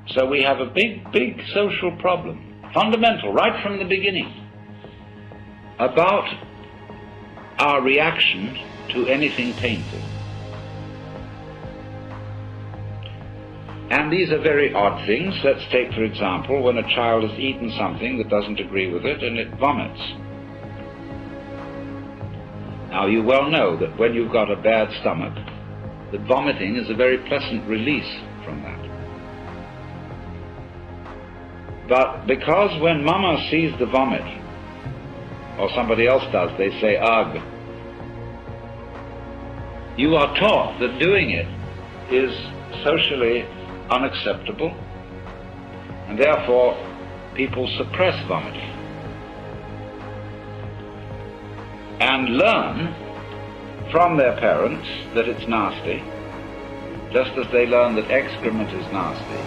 So we have a big social problem, fundamental, right from the beginning, about our reaction to anything painful. And these are very odd things. Let's take, for example, when a child has eaten something that doesn't agree with it and it vomits. Now, you well know that when you've got a bad stomach, that vomiting is a very pleasant release from that. But because when Mama sees the vomit, or somebody else does, they say, ugh, you are taught that doing it is socially unacceptable, and therefore people suppress vomiting and learn from their parents that it's nasty, just as they learn that excrement is nasty,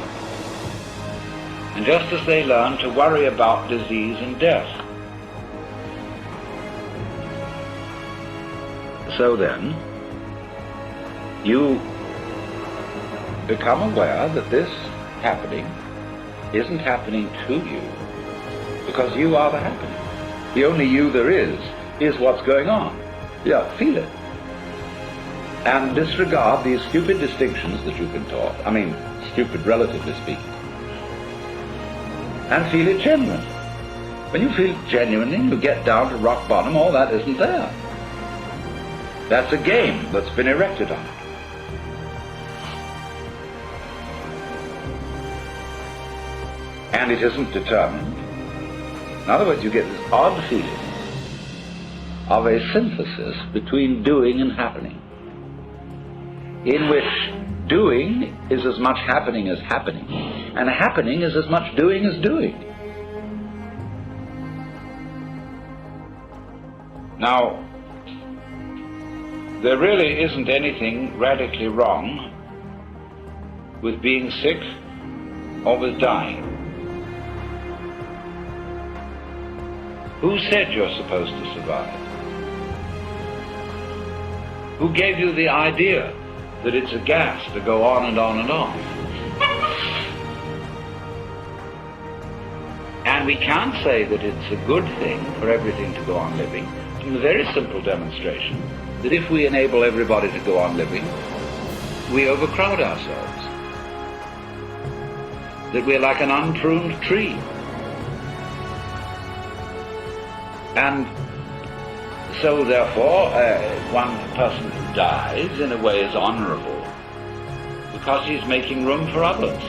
and just as they learn to worry about disease and death. So then, you become aware that this happening isn't happening to you, because you are the happening. The only you there is what's going on. Yeah, feel it. And disregard these stupid distinctions that you've been taught. I mean, stupid relatively speaking. And feel it genuine. When you feel it genuinely, you get down to rock bottom, all that isn't there. That's a game that's been erected on it. And it isn't determined. In other words, you get this odd feeling of a synthesis between doing and happening, in which doing is as much happening as happening, and happening is as much doing as doing. Now, there really isn't anything radically wrong with being sick or with dying. Who said you're supposed to survive? Who gave you the idea that it's a gas to go on and on and on? And we can't say that it's a good thing for everything to go on living from the very simple demonstration that if we enable everybody to go on living, we overcrowd ourselves. That we're like an unpruned tree. And so therefore, one person who dies in a way is honorable because he's making room for others.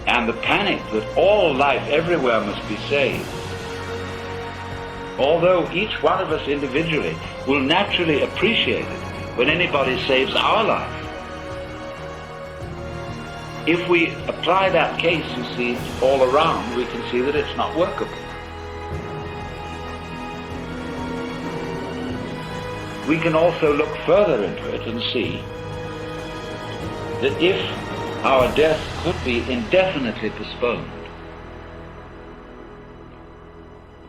And the panic that all life everywhere must be saved, although each one of us individually will naturally appreciate it when anybody saves our life, if we apply that case, you see, all around, we can see that it's not workable. We can also look further into it and see that if our death could be indefinitely postponed,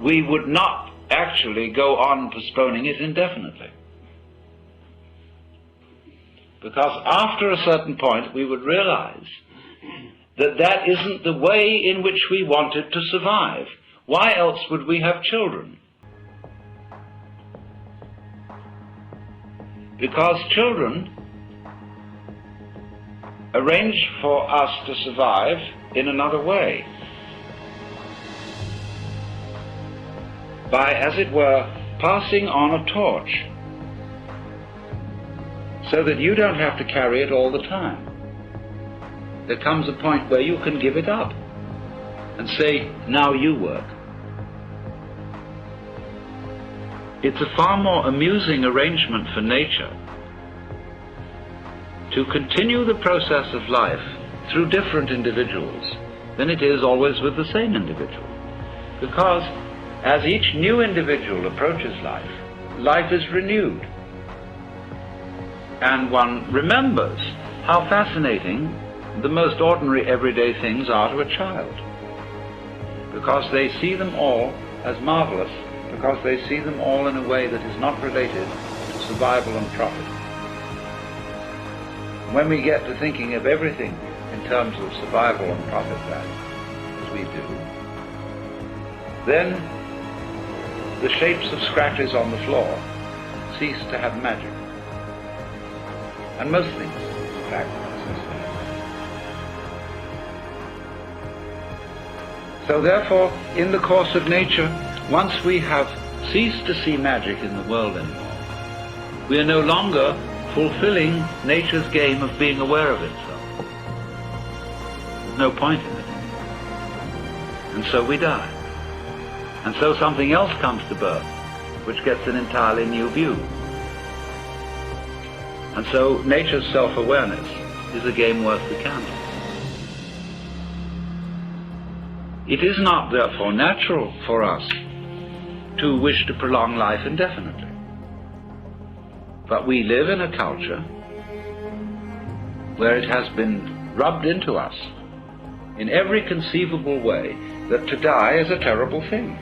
we would not actually go on postponing it indefinitely. Because after a certain point we would realize that that isn't the way in which we wanted to survive. Why else would we have children? Because children arrange for us to survive in another way. By, as it were, passing on a torch, so that you don't have to carry it all the time. There comes a point where you can give it up and say, now you work. It's a far more amusing arrangement for nature to continue the process of life through different individuals than it is always with the same individual. Because as each new individual approaches life, life is renewed. And one remembers how fascinating the most ordinary everyday things are to a child, because they see them all as marvelous, because they see them all in a way that is not related to survival and profit. when we get to thinking of everything in terms of survival and profit value, as we do, then the shapes of scratches on the floor cease to have magic. And most things, in fact, cease to have magic. So therefore, in the course of nature, once we have ceased to see magic in the world anymore, we are no longer fulfilling nature's game of being aware of itself. There's no point in it anymore. And so we die. And so something else comes to birth, which gets an entirely new view. And so nature's self-awareness is a game worth the candle. It is not, therefore, natural for us to wish to prolong life indefinitely. But we live in a culture where it has been rubbed into us in every conceivable way that to die is a terrible thing.